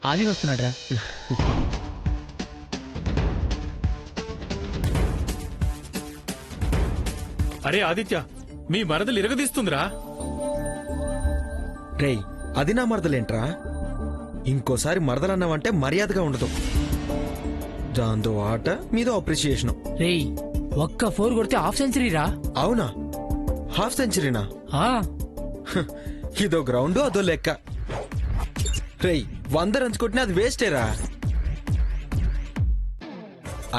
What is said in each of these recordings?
ఆది వస్తున్నాడా? అరే ఆదిత్య, మీ మరదలు ఇరగదీస్తుందిరా. రేయ్, అది నా మరదలేంట్రా? ఇంకోసారి మరదలన్నావంటే మర్యాదగా ఉండదు. దాంతో ఆట మీద అప్రిసియేషన్. రేయ్, ఒక్క 4 కొడితే హాఫ్ సెంచరీ రా. అవునా? హాఫ్ సెంచరీనా? ఇదో గ్రౌండ్ అదో లెక్క. రేయ్, 100 రన్స్ కొట్టినా అది వేస్టేరా.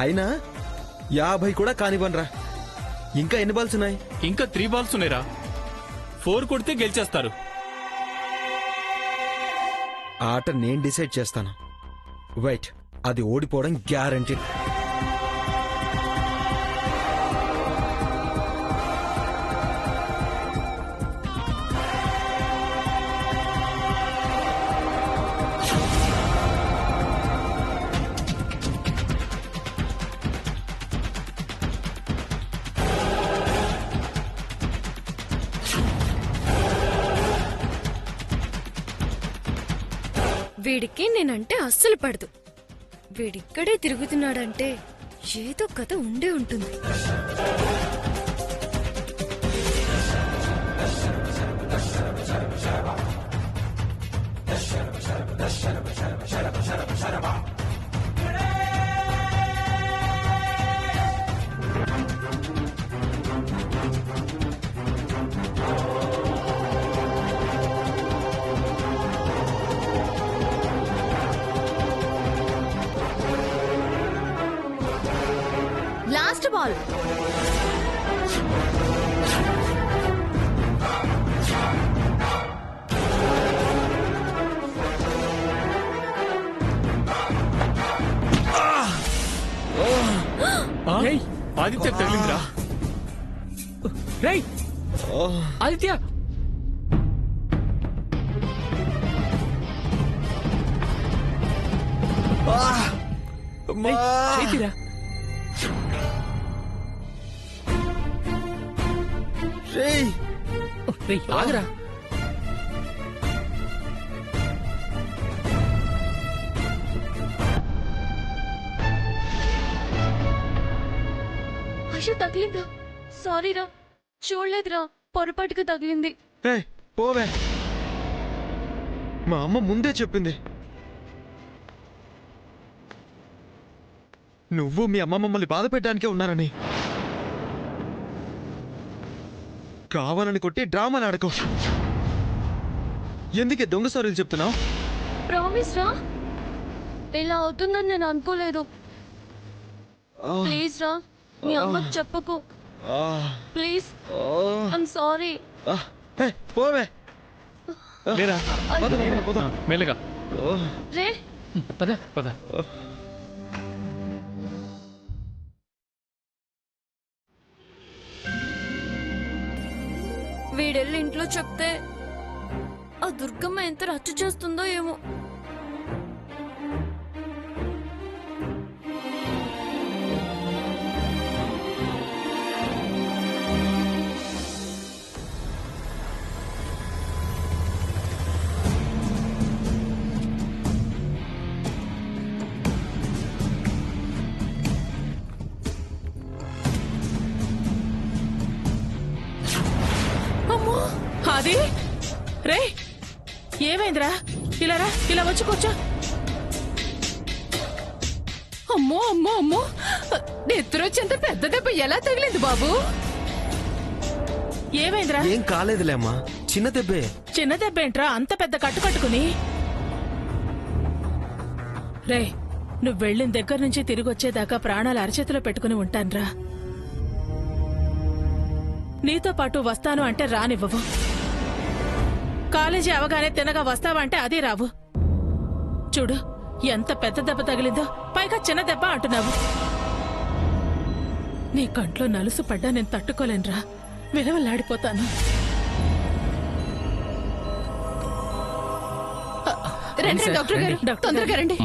అయినా 50 కూడా కానివ్వనరా. ఇంకా ఎన్ని బాల్స్ ఉన్నాయి? ఇంకా 3 బాల్స్ ఉన్నాయిరా. 4 కొడితే గెలిచేస్తారు. ఆట నేను డిసైడ్ చేస్తాను. వెయిట్, అది ఓడిపోవడం గ్యారంటీ. వీడికి నేనంటే అస్సలు పడదు. వీడిక్కడే తిరుగుతున్నాడంటే ఏదో కథ ఉండే ఉంటుంది. Last ball. ఆదిత్య తగిలిందిరా. రేయ్ ఆదిత్య, చేతిరా. రేయ్ ఆగరా. అయ్యో, తగిలిందా? సారీరా, చూడలేదురా, పొరపాటుగా తగిలింది. పోవే, మా అమ్మ ముందే చెప్పింది. నువ్వు మీ అమ్మ మమ్మల్ని బాధ పెట్టడానికే ఉన్నారని. కావాలని కొట్టి డ్రామాలు ఆడకో. ఎందుకే దొంగ సారీలు చెప్తున్నావు? ప్రామిస్ రా, ఇలా అవుతుందని నేను అనుకోలేదు. ప్లీజ్ రా, మీ అమ్మకు చెప్పకు. Please, I'm sorry. పోవే. మెల్లగా రే, పద పద. వీడెళ్ళి ఇంట్లో చెప్తే ఆ దుర్గమ్మ ఎంత రచ్చ చేస్తుందో ఏమో. అది రే, ఏమైందిరా? ఇలా రా, ఇలా వచ్చి కూర్చో. అమ్మో అమ్మో అమ్మో, నెత్తురొచ్చేంత పెద్ద దెబ్బ ఎలా తగిలింది బాబు? ఏమైందిరా? ఏం కాలేదులేమ్మా, చిన్న దెబ్బే. చిన్న దెబ్బ ఏంట్రా అంత పెద్ద కట్టు కట్టుకుని? రే, నువ్వు వెళ్ళిన దగ్గర నుంచి తిరిగి వచ్చేదాకా ప్రాణాలు అరచేతిలో పెట్టుకుని ఉంటాన్రా. నీతో పాటు వస్తాను అంటే రానివ్వవు. కాలేజీ అవగానే తినగా వస్తావంటే అది రావు. చూడు, ఎంత పెద్ద దెబ్బ తగిలిందో, పైగా చిన్న దెబ్బ అంటున్నావు. నీ కంట్లో నలుసు పడ్డా నేను తట్టుకోలేనురా, విలవలాడిపోతాను. రండి, డాక్టర్ గారు, తొందరగా రండి.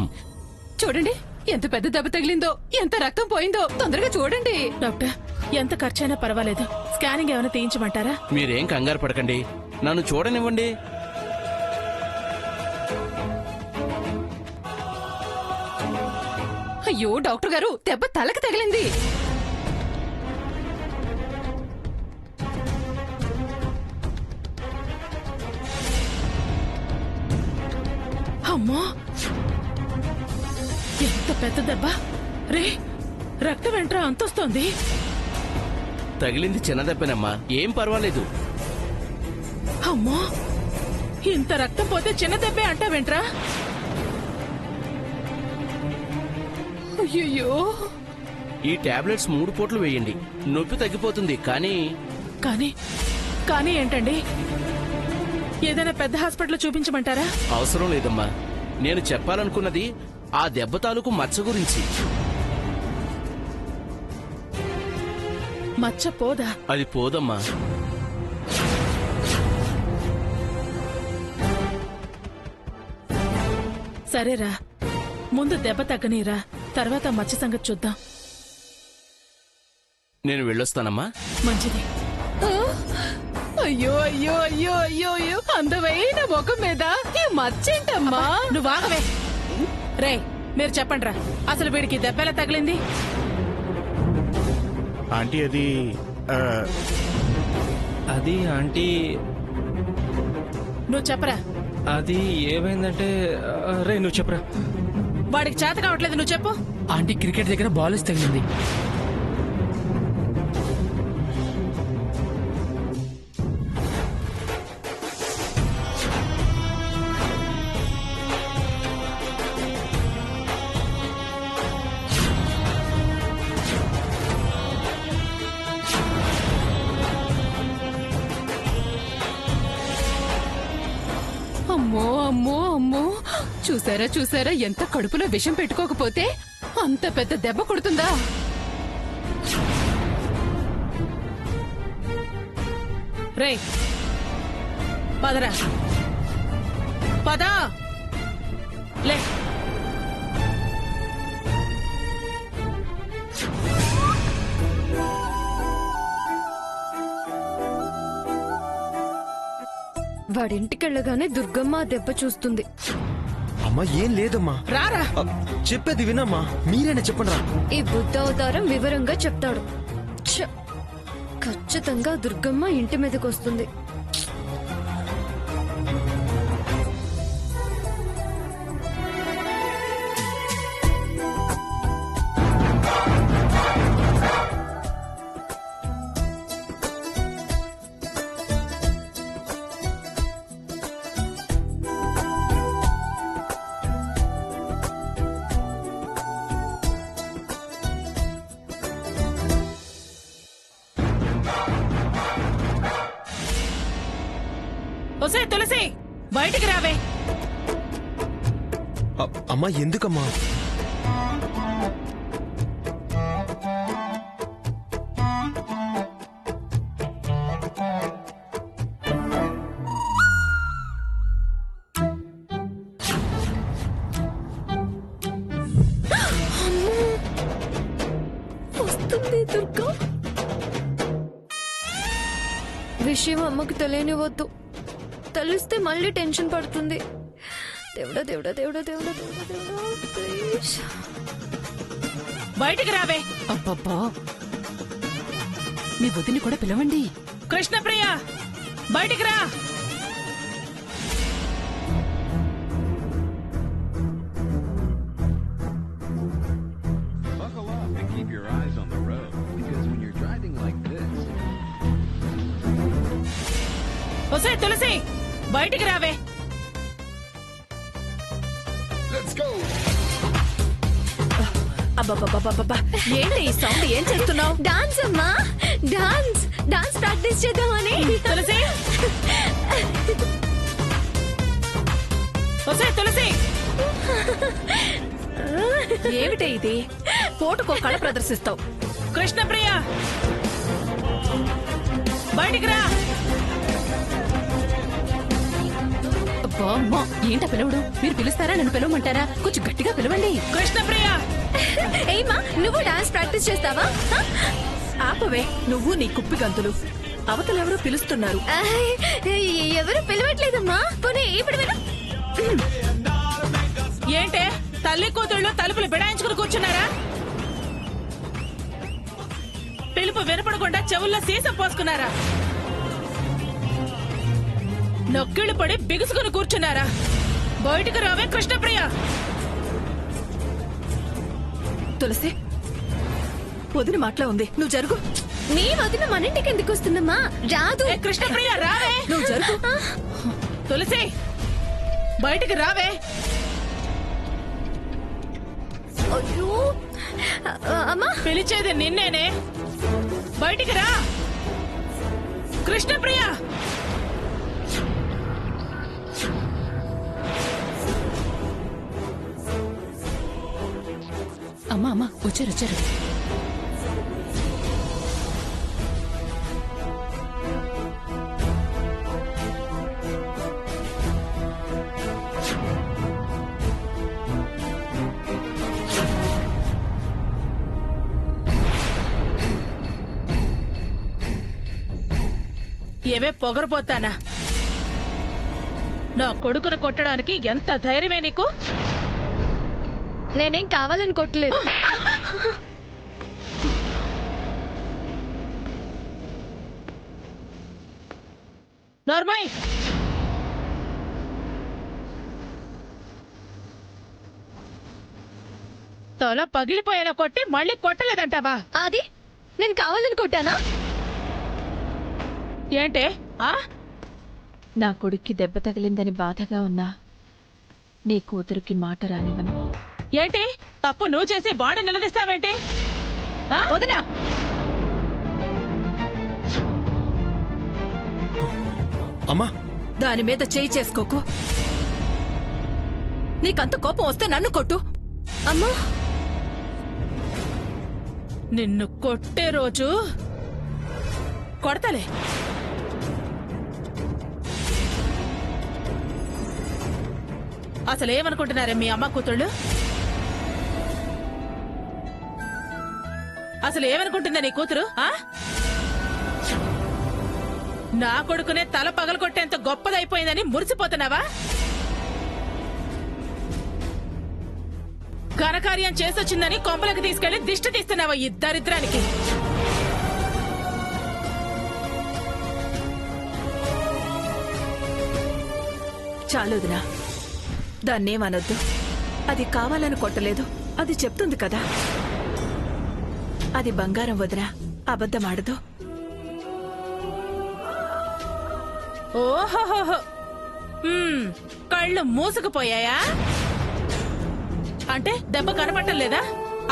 చూడండి ఎంత పెద్ద దెబ్బ తగిలిందో, ఎంత రక్తం పోయిందో, తొందరగా చూడండి. డాక్టర్, ఎంత ఖర్చైనా పర్వాలేదు, స్కానింగ్ ఏమైనా తీయించమంటారా? మీరేం కంగారు పడకండి, నన్ను చూడనివ్వండి. అయ్యో డాక్టర్ గారు, దెబ్బ తలకి తగిలింది. అమ్మో, ఎంత పెద్ద దెబ్బ రే! రక్తం వెంట్రా అంతొస్తోంది. తగిలింది చిన్న దెబ్బనమ్మా, ఏం పర్వాలేదు. అమ్మో, ఇంత రక్తం పోతే చిన్న దెబ్బే అంటావేంట్రా? అయ్యో, ఈ టాబ్లెట్స్ 3 పూట్లు వేయండి, నొప్పి తగ్గిపోతుంది. కానీ కానీ ఏంటండి? ఏదైనా పెద్ద హాస్పిటల్ చూపించమంటారా? అవసరం లేదమ్మా, నేను చెప్పాలనుకున్నది ఆ దెబ్బ తాలూకు మచ్చ గురించి. మచ్చ పోదా? అది పోదమ్మా. సరేరా, ముందు దెబ్బ తగ్గనీరా, తర్వాత మచ్చ సంగతి చూద్దాం. నేను వెళ్ళొస్తానమ్మా. మంచిది. అయ్యో అయ్యో అయ్యో అయ్యో అయ్యో, అందమైన ముఖం మీద ఈ మచ్చేంటమ్మా? నువ్వు ఆగవే. రే, మీరు చెప్పండిరా, అసలు వీడికి దెబ్బెలా తగిలింది? ఆంటీ అది ఆంటీ నువ్వు చెప్పరా. అది ఏమైందంటే రే నువ్వు చెప్పరా. వాడికి చేత కావట్లేదు, నువ్వు చెప్పు. ఆంటీ క్రికెట్ దగ్గర బాల్ వేసి తగిలింది. అమ్మో అమ్మో అమ్మో, చూసారా చూసారా, ఎంత కడుపులో విషం పెట్టుకోకపోతే అంత పెద్ద దెబ్బ కొడుతుందా? రే, పదరా, పదా లే. వాడింటికెళ్ళగానే దుర్గమ్మ ఆ దెబ్బ చూస్తుంది. అమ్మా ఏం లేదమ్మా, రారా. చెప్పేది వినమ్మా, మీరైనా చెప్పండి రా. ఈ బుద్ధావతారం వివరంగా చెప్తాడు. ఛ! ఖచ్చితంగా దుర్గమ్మ ఇంటి మీదకి వస్తుంది. ఒసే తులసి, బయటికి రావే. అమ్మా ఎందుకమ్మా? వస్తుంది దుర్గా. విషయం అమ్మకు తెలియనివద్దు, తెలిస్తే మళ్ళీ టెన్షన్ పడుతుంది. దేవుడా దేవుడా దేవుడా దేవుడా దేవుడా దేవుడా, ప్లీజ్. బయటికి రావే. అబ్బబ్బా, మీ బుద్ధిని కూడా పిలవండి. కృష్ణప్రియ, బయటికి రా. Buckle up and keep your eyes on the road, because when you're driving like this... ఒసే తులసి, బయటికి రావే. Let's go! అబ్బబ్బబ్బబ్బబ్బా, ఏంటి ఈ సౌండ్? ఏం చేస్తున్నావు? డాన్స్ అమ్మా, డాన్స్ డాన్స్ ప్రాక్టీస్ చేద్దామని. తులసి, ఒసే తులసి, ఏమిటే ఇది? పోటుకో కళ ప్రదర్శిస్తావు. కృష్ణప్రియ, బయటికి రా. అమ్మో, ఏంటా పిలవడు? మీరు పిలుస్తారా, నన్ను పిలవమంటారా? కొంచెం గట్టిగా పిలవండి. కృష్ణప్రియ, ఏమా నువ్వు డాన్స్ ప్రాక్టీస్ చేస్తావా? ఆపవే నువ్వు నీ కుప్పి గంతులు. అవతలెవరో పిలుస్తున్నారు. ఎవరు పిలవట్లేదమ్మా. పోనీ ఇప్పుడు విను. ఏంటే తల్లి కూతుళ్ళు తలుపులు బిడాయించుకుని కూర్చున్నారా? పిలుపు వినపడకుండా చెవుల్లో సీసం పోసుకున్నారా? నొక్కిళ్ళు పడి బిగుసుకుని కూర్చున్నారా? బయటికి రావే కృష్ణప్రియ. తులసి, వదిన మాటలో ఉంది, నువ్వు జరుగు. నీ వదిన మన ఇంటికి ఎందుకు వస్తుందమ్మా? రాదు. కృష్ణప్రియ రావే, నువ్వు జరుగు. తులసి, బయటికి రావే. అయ్యో అమ్మా, పిలిచేది నిన్నేనే, బయటికి రా. కృష్ణప్రియ, అమ్మా అమ్మా, వచ్చారు. ఏవే పొగరపోతానా? నా కొడుకును కొట్టడానికి ఎంత ధైర్యమే నీకు? నేనేం కావాలని కొట్టలేదు. నార్మల్, తల పగిలిపోయేలా కొట్టి మళ్ళీ కొట్టలేదంటావా? అది నేను కావాలని కొట్టానా? ఏంటే ఆ? నా కొడుక్కి దెబ్బ తగిలిందని బాధగా ఉన్నా నీ కూతురికి మాట రానివ్వను. ఏంటి తప్పు నువ్వు చేసి బాడీ నిలదీస్తావేంటి? వదినా, అమ్మా, దాని మీద చేయి చేసుకోకు. నీకంత కోపం వస్తే నన్ను కొట్టు. అమ్మా, నిన్ను కొట్టే రోజు కొడతలే. అసలేమనుకుంటున్నారే మీ అమ్మ కూతుళ్ళు? అసలు ఏమనుకుంటుందా నీ కూతురు? నా కొడుకునే తల పగలగొట్టేంత గొప్పదైపోయిందని మురిసిపోతున్నావా? ఘనకార్యం చేసొచ్చిందని కొంపలకు తీసుకెళ్లి దిష్టి తీస్తున్నావా ఈ దరిద్రానికి? చాలుదినా, దాన్నేమనొద్దు. అది కావాలని కొట్టలేదు, అది చెప్తుంది కదా. అది బంగారం వదినా, అబద్ధమాడదు. ఓహోహోహో, కళ్ళు మూసుకుపోయాయా? అంటే దెబ్బ కనపడటం లేదా?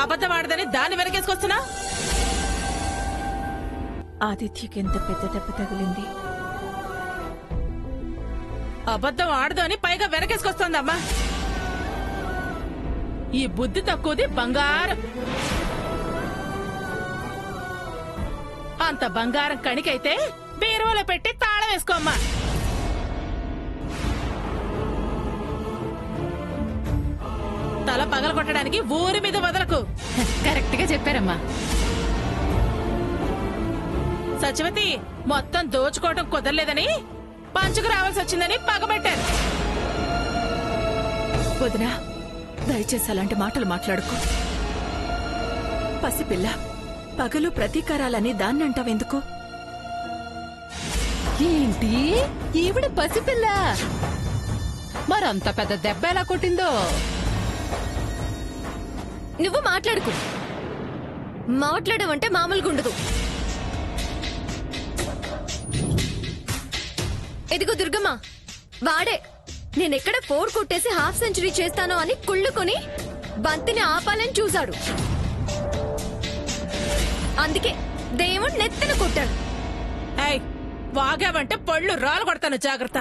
అబద్ధమాడదని దాన్ని వెనకేసుకొస్తున్నా? ఆదిత్యకి ఎంత పెద్ద దెబ్బ తగిలింది. అబద్ధం ఆడదు అని పైగా వెనకేసుకొస్తోందమ్మా. ఈ బుద్ధి తక్కువది బంగారం. అంత బంగారం కణికైతే బీరువాలో పెట్టి తాళం వేసుకోమ్మా. తల పగల కొట్టడానికి ఊరి మీద వదలకు. కరెక్ట్ గా చెప్పారమ్మా. సచివతి మొత్తం దోచుకోవటం కుదరలేదని పంచుకు రావాల్సి వచ్చిందని పగబెట్టారు. వదినా, దయచేసి అలాంటి మాటలు మాట్లాడుకో. పసిపిల్ల, పగలు ప్రతీకారాలని దాన్నంటావెందుకు? ఏంటి ఈవిడ పసిపిల్ల? మరంత పెద్ద దెబ్బ ఎలా కొట్టిందో? నువ్వు మాట్లాడుకో. మాట్లాడమంటే మామూలుగా ఉండదు. ఎదిగో దుర్గమ్మ, వాడే నేనెక్కడ 4 కొట్టేసి హాఫ్ సెంచరీ చేస్తానో అని కుళ్ళుకొని బంతిని ఆపాలని చూశాడు. అందుకే దేవుడు నెత్తిన కొట్టాడు. ఏయ్, వాగావంటే పళ్ళు రాలు కొడతాను, జాగ్రత్త.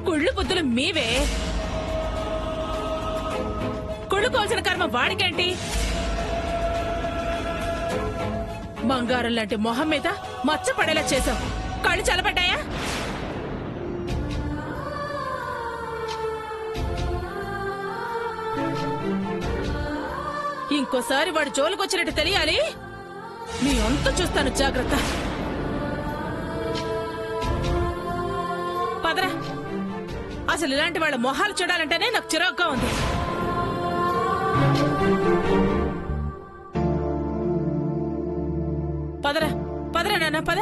కుళ్ళు బుద్ధులు మీవే. కుళ్ళుకోవాల్సిన కర్మ వాడికేంటి? బంగారం లాంటి మొహం మీద మచ్చ పడేలా చేశావు. కళ్ళు చల్లబడ్డాయా? ఇంకోసారి వాడు జోలికొచ్చినట్టు తెలియాలి. మీ అంత చూస్తాను, జాగ్రత్త. పదరా. అసలు ఇలాంటి వాళ్ళ మొహాలు చూడాలంటేనే నాకు చిరాగ్గా ఉంది. పదరా పదరా నాన్న, పద.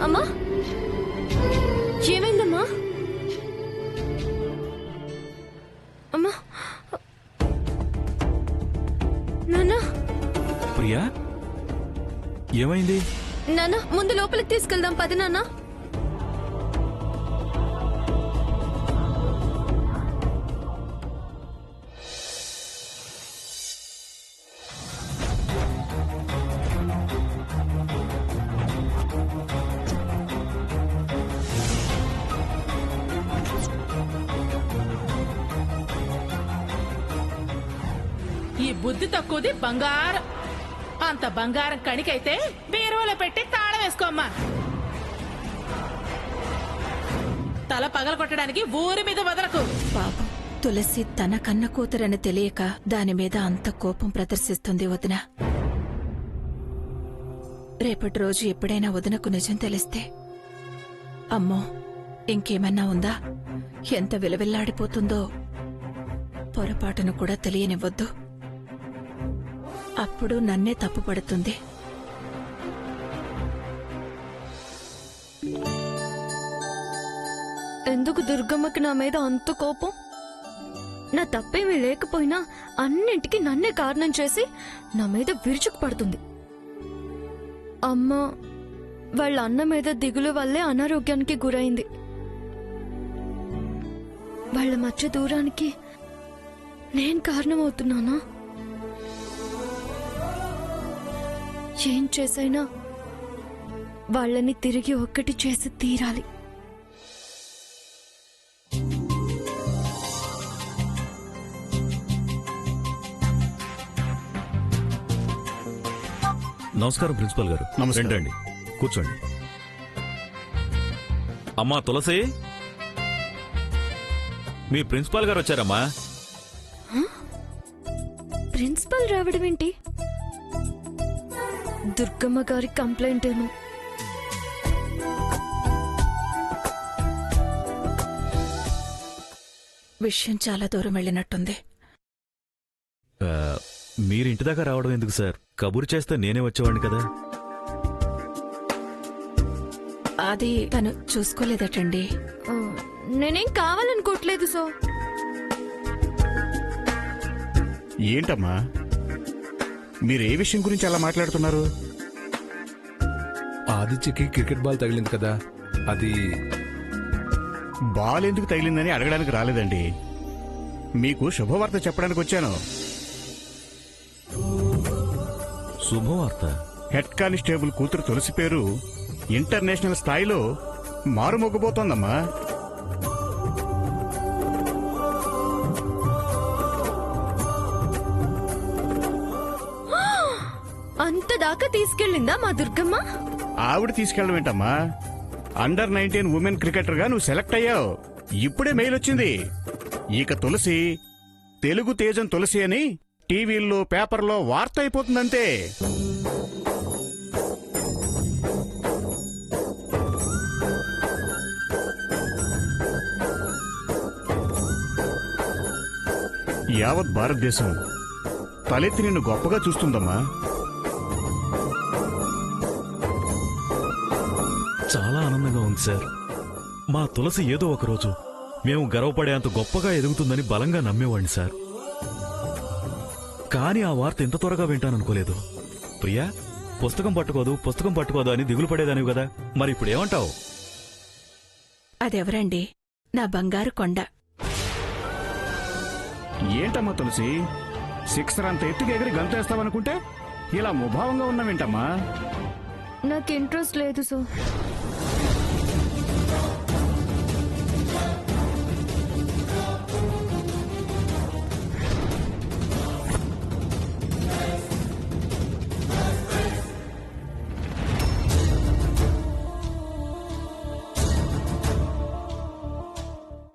అమ్మా, ఏమైందమ్మా? అమ్మా, నాన్న. ప్రియా, ఏమైంది? నాన్న, ముందు లోపలికి తీసుకెళ్దాం, పది నాన్న. ఈ బుద్ధి తక్కువది బంగారం. అంత బంగారం కణికైతే బీరువాలో పెట్టి తాళం వేసుకోమ్మా. తల పగల కొట్టడానికి ఊరి మీద వదలకు. పాపం, తులసి తన కన్న కూతురని తెలియక దాని మీద అంత కోపం ప్రదర్శిస్తుంది వదిన. రేపటి రోజు ఎప్పుడైనా వదినకు నిజం తెలిస్తే, అమ్మో ఇంకేమన్నా ఉందా, ఎంత విలవిల్లాడిపోతుందో. పొరపాటును కూడా తెలియనివ్వద్దు. అప్పుడు నన్నే తప్పు పడుతుంది. ఎందుకు దుర్గమ్మకి నా మీద అంత కోపం? నా తప్పేమీ లేకపోయినా అన్నింటికి నన్నే కారణం చేసి నా మీద విరుచుకు పడుతుంది. అమ్మ వాళ్ళ అన్న మీద దిగులు వల్లే అనారోగ్యానికి గురైంది. వాళ్ళ మధ్య దూరానికి నేను కారణమవుతున్నానా? ఏం చేసైనా వాళ్ళని తిరిగి ఒక్కటి చేసి తీరాలి. నమస్కారం ప్రిన్సిపల్ గారు. రండి, కూర్చోండి. అమ్మా తులసి, మీ ప్రిన్సిపాల్ గారు వచ్చారమ్మా. ప్రిన్సిపల్ రావడం ఏంటి? దుర్గమ్మ గారి కంప్లైంట్ ఏమో. విషయం చాలా దూరం వెళ్ళినట్టుంది. మీరు ఇంటి దాకా రావడం ఎందుకు సార్? కబురు చేస్తే నేనే వచ్చేవాడిని కదా. అది తను చూసుకోలేదటండి. నేనేం కావాలనుకోవట్లేదు సో. ఏంటమ్మా, మీరు ఏ విషయం గురించి అలా మాట్లాడుతున్నారు? ఆదిత్యకి క్రికెట్ బాల్ తగిలింది కదా, అది బాల్ ఎందుకు తగిలిందని అడగడానికి రాలేదండి. మీకు శుభవార్త చెప్పడానికి వచ్చాను. శుభవార్త? హెడ్ కానిస్టేబుల్ కూతురు తులసి పేరు ఇంటర్నేషనల్ స్థాయిలో మారుమోగబోతోందమ్మా. అంత దాకా తీసుకెళ్ళిందా మా దుర్గమ్మ? ఆవిడ తీసుకెళ్ళడం ఏంటమ్మా, అండర్-19 ఉమెన్ క్రికెటర్ గా నువ్వు సెలెక్ట్ అయ్యావు. ఇప్పుడే మెయిల్ వచ్చింది. ఇక తులసి తెలుగు తేజం తులసి అని టీవీల్లో పేపర్లో వార్త అయిపోతుందంతే. యావత్ భారతదేశం తలెత్తి నిన్ను గొప్పగా చూస్తుందమ్మా. చాలా ఆనందంగా ఉంది సార్. మా తులసి ఏదో ఒకరోజు మేము గర్వపడేంత గొప్పగా ఎదుగుతుందని బలంగా నమ్మేవాడిని సార్. కానీ ఆ వార్త ఇంత త్వరగా వింటాననుకోలేదు. ప్రియా, పుస్తకం పట్టుకోదు అని దిగులు పడేదానివి కదా, మరి ఇప్పుడు ఏమంటావు? అదెవరండి? నా బంగారు కొండ. ఏంటమ్మా తులసి, సిక్సర్ అంత ఎత్తుకు ఎగిరి గంతేస్తావనుకుంటే ఇలా ముభావంగా ఉన్నావేంటమ్మా? నాకు ఇంట్రెస్ట్ లేదు సార్.